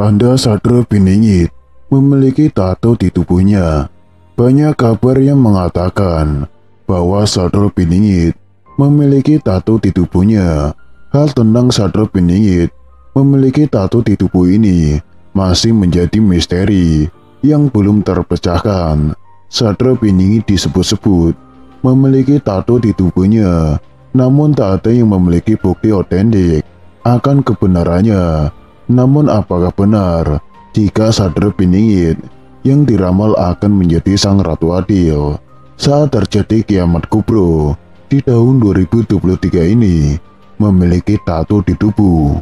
Tanda Sadra Piningit memiliki tato di tubuhnya. Banyak kabar yang mengatakan bahwa Sadra Piningit memiliki tato di tubuhnya. Hal tentang Sadra Piningit memiliki tato di tubuh ini masih menjadi misteri yang belum terpecahkan. Sadra Piningit disebut-sebut memiliki tato di tubuhnya, namun tak ada yang memiliki bukti otentik akan kebenarannya. Namun apakah benar jika Sadra Piningit yang diramal akan menjadi sang Ratu Adil saat terjadi kiamat kubro di tahun 2023 ini memiliki tato di tubuh?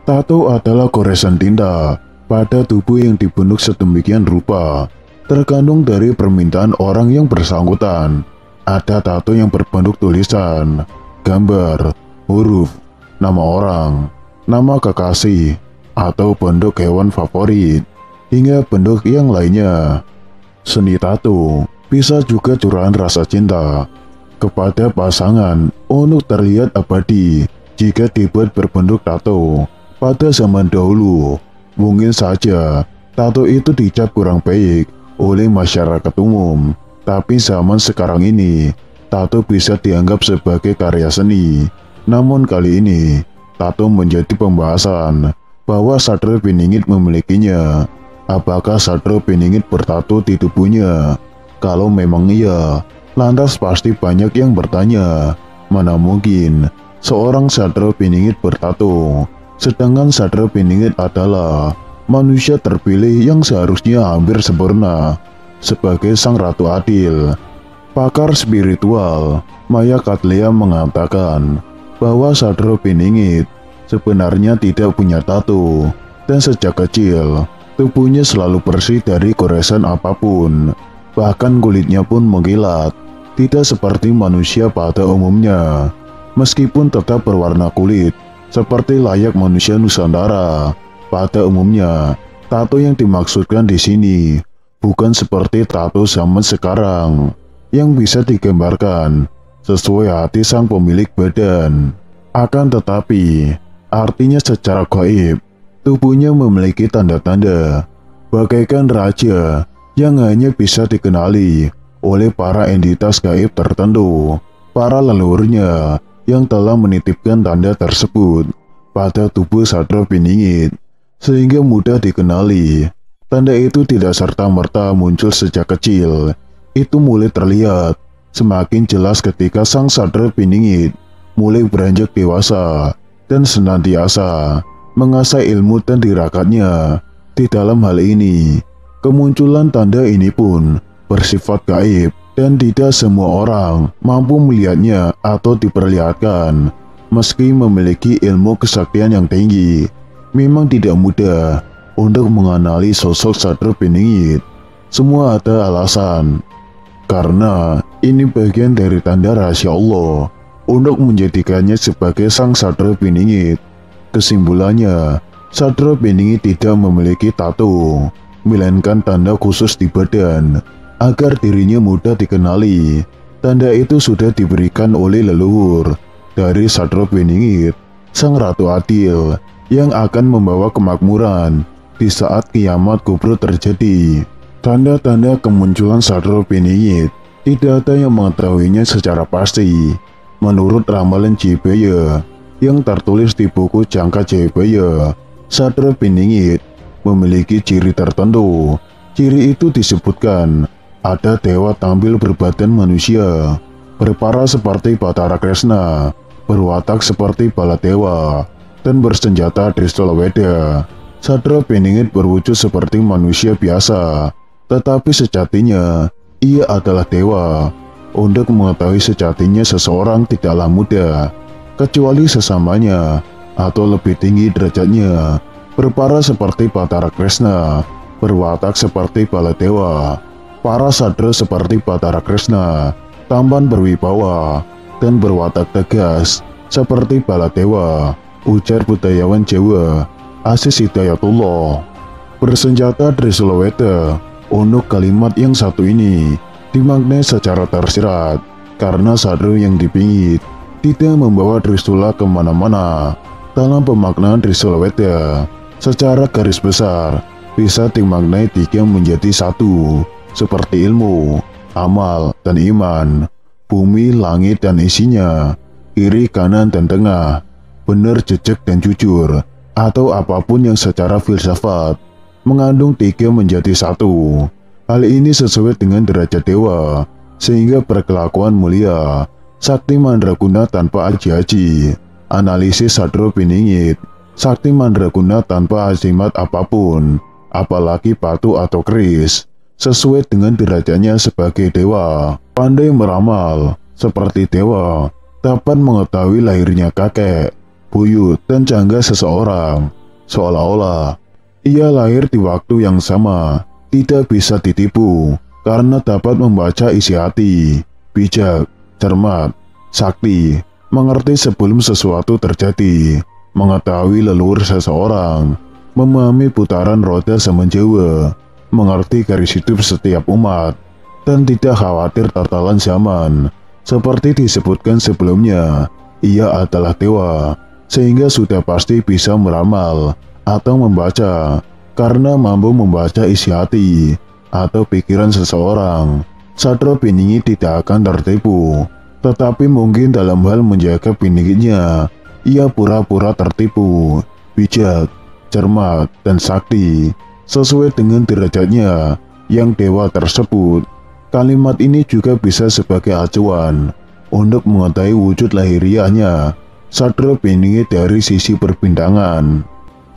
Tato adalah goresan tinta pada tubuh yang dibentuk sedemikian rupa, tergantung dari permintaan orang yang bersangkutan. Ada tato yang berbentuk tulisan, gambar, huruf, nama orang, nama kekasih, atau bentuk hewan favorit, hingga bentuk yang lainnya. Seni tato bisa juga curahan rasa cinta kepada pasangan untuk terlihat abadi. Jika dibuat berbentuk tato pada zaman dahulu, mungkin saja tato itu dicap kurang baik oleh masyarakat umum. Tapi zaman sekarang ini, tato bisa dianggap sebagai karya seni. Namun kali ini, tato menjadi pembahasan bahwa Sadra Piningit memilikinya. Apakah Sadra Piningit bertato di tubuhnya? Kalau memang iya, lantas pasti banyak yang bertanya, mana mungkin seorang Sadra Piningit bertato, sedangkan Sadra Piningit adalah manusia terpilih yang seharusnya hampir sempurna sebagai sang Ratu Adil. Pakar spiritual Maya Katlia mengatakan bahwa Sadra Piningit sebenarnya tidak punya tato, dan sejak kecil tubuhnya selalu bersih dari goresan apapun. Bahkan kulitnya pun mengkilat, tidak seperti manusia pada umumnya. Meskipun tetap berwarna kulit seperti layak manusia Nusantara pada umumnya, tato yang dimaksudkan di sini bukan seperti tato zaman sekarang yang bisa digambarkan sesuai hati sang pemilik badan. Akan tetapi, artinya secara gaib, tubuhnya memiliki tanda-tanda bagaikan raja yang hanya bisa dikenali oleh para entitas gaib tertentu, para leluhurnya yang telah menitipkan tanda tersebut pada tubuh Sadra Piningit, sehingga mudah dikenali. Tanda itu tidak serta-merta muncul sejak kecil, itu mulai terlihat semakin jelas ketika sang Sadra Piningit mulai beranjak dewasa dan senantiasa mengasah ilmu dan tirakatnya. Di dalam hal ini, kemunculan tanda ini pun bersifat gaib dan tidak semua orang mampu melihatnya atau diperlihatkan. Meski memiliki ilmu kesaktian yang tinggi, memang tidak mudah untuk mengenali sosok Sadra Piningit. Semua ada alasan, karena ini bagian dari tanda rahasia Allah untuk menjadikannya sebagai sang Sadra Piningit. Kesimpulannya, Sadra Piningit tidak memiliki tato, melainkan tanda khusus di badan agar dirinya mudah dikenali. Tanda itu sudah diberikan oleh leluhur dari Sadra Piningit, sang Ratu Adil yang akan membawa kemakmuran di saat kiamat kubro terjadi. Tanda-tanda kemunculan Sadra Piningit tidak ada yang mengetahuinya secara pasti. Menurut ramalan Jayabaya yang tertulis di buku Jangka Jayabaya, Sadra Piningit memiliki ciri tertentu. Ciri itu disebutkan ada dewa tampil berbadan manusia, berparas seperti Batara Kresna, berwatak seperti Baladewa, dan bersenjata Trisula. Sadra Piningit berwujud seperti manusia biasa, tetapi sejatinya ia adalah dewa. Untuk mengetahui sejatinya seseorang tidaklah mudah, kecuali sesamanya atau lebih tinggi derajatnya. Berparas seperti Batara Kresna, berwatak seperti Baladewa. Para Sadra seperti Batara Kresna, tampan berwibawa, dan berwatak tegas seperti Baladewa, ujar budayawan Jawa Aziz Hidayatullah. Bersenjata Trisula. Untuk kalimat yang satu ini dimaknai secara tersirat, karena Sadra yang dipingit tidak membawa Trisula kemana-mana. Dalam pemaknaan Trisula, secara garis besar bisa dimaknai 3 menjadi 1, seperti ilmu, amal, dan iman, bumi, langit, dan isinya, kiri, kanan, dan tengah, benar, jejak, dan jujur, atau apapun yang secara filsafat mengandung 3 menjadi 1. Hal ini sesuai dengan derajat dewa, sehingga berkelakuan mulia, sakti mandraguna tanpa aji-aji. Analisis Sadro Piningit, sakti mandraguna tanpa azimat apapun, apalagi batu atau keris, sesuai dengan derajatnya sebagai dewa. Pandai meramal, seperti dewa, dapat mengetahui lahirnya kakek, buyut, dan jangga seseorang, seolah-olah ia lahir di waktu yang sama. Tidak bisa ditipu, karena dapat membaca isi hati, bijak, cermat, sakti, mengerti sebelum sesuatu terjadi, mengetahui leluhur seseorang, memahami putaran roda zaman Jawa, mengerti garis hidup setiap umat, dan tidak khawatir tatalan zaman. Seperti disebutkan sebelumnya, ia adalah dewa, sehingga sudah pasti bisa meramal atau membaca, karena mampu membaca isi hati atau pikiran seseorang. Sadro Piningit tidak akan tertipu, tetapi mungkin dalam hal menjaga piningitnya, ia pura-pura tertipu, bijak, cermat, dan sakti, sesuai dengan derajatnya yang dewa tersebut. Kalimat ini juga bisa sebagai acuan untuk mengetahui wujud lahiriahnya Sadro Piningit dari sisi perbintangan.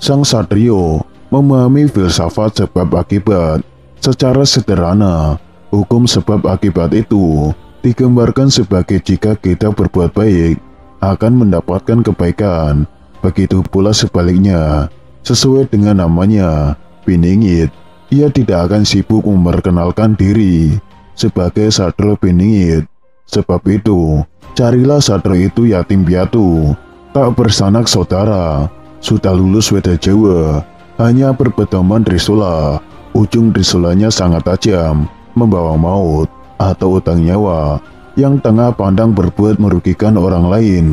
Sang Satrio memahami filsafat sebab akibat. Secara sederhana, hukum sebab akibat itu digambarkan sebagai jika kita berbuat baik akan mendapatkan kebaikan, begitu pula sebaliknya. Sesuai dengan namanya, Piningit, ia tidak akan sibuk memperkenalkan diri sebagai Sadro Piningit. Sebab itu, carilah Sadro itu yatim piatu, tak bersanak saudara, sudah lulus Weda Jawa, hanya berpedoman Trisula. Ujung Trisulanya sangat tajam, membawa maut atau utang nyawa. Yang tengah pandang berbuat merugikan orang lain,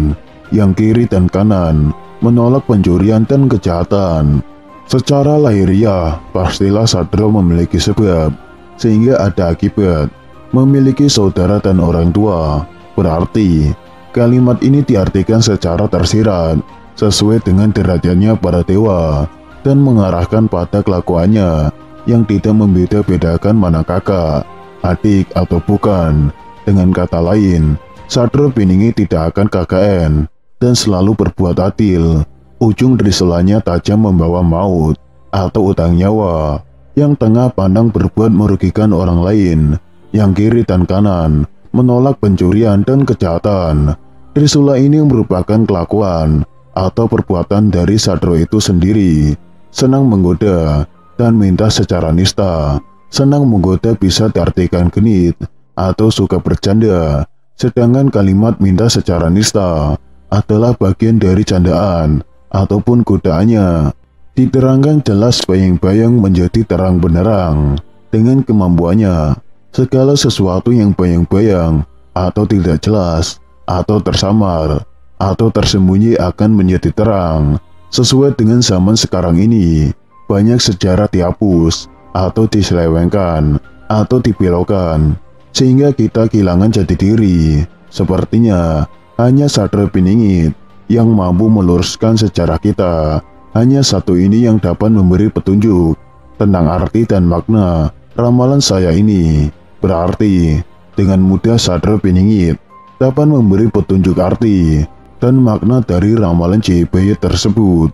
yang kiri dan kanan menolak pencurian dan kejahatan. Secara lahiriah, pastilah Sadro memiliki sebab, sehingga ada akibat. Memiliki saudara dan orang tua, berarti kalimat ini diartikan secara tersirat, sesuai dengan derajatnya para dewa, dan mengarahkan pada kelakuannya yang tidak membeda-bedakan mana kakak, adik, atau bukan. Dengan kata lain, Sadro Piningit tidak akan KKN dan selalu berbuat adil. Ujung Trisulanya tajam membawa maut atau utang nyawa. Yang tengah pandang berbuat merugikan orang lain. Yang kiri dan kanan menolak pencurian dan kejahatan. Trisula ini merupakan kelakuan atau perbuatan dari Sadro itu sendiri. Senang menggoda dan minta secara nista. Senang menggoda bisa diartikan genit atau suka bercanda, sedangkan kalimat minta secara nista adalah bagian dari candaan ataupun godaannya. Diterangkan jelas bayang-bayang menjadi terang benderang. Dengan kemampuannya, segala sesuatu yang bayang-bayang atau tidak jelas atau tersamar atau tersembunyi akan menjadi terang. Sesuai dengan zaman sekarang ini, banyak sejarah dihapus atau diselewengkan atau dibelokkan, sehingga kita kehilangan jati diri. Sepertinya hanya Sadro Piningit yang mampu meluruskan sejarah kita. Hanya satu ini yang dapat memberi petunjuk tentang arti dan makna ramalan saya ini. Berarti dengan mudah Sadro Piningit dapat memberi petunjuk arti dan makna dari ramalan JBY tersebut.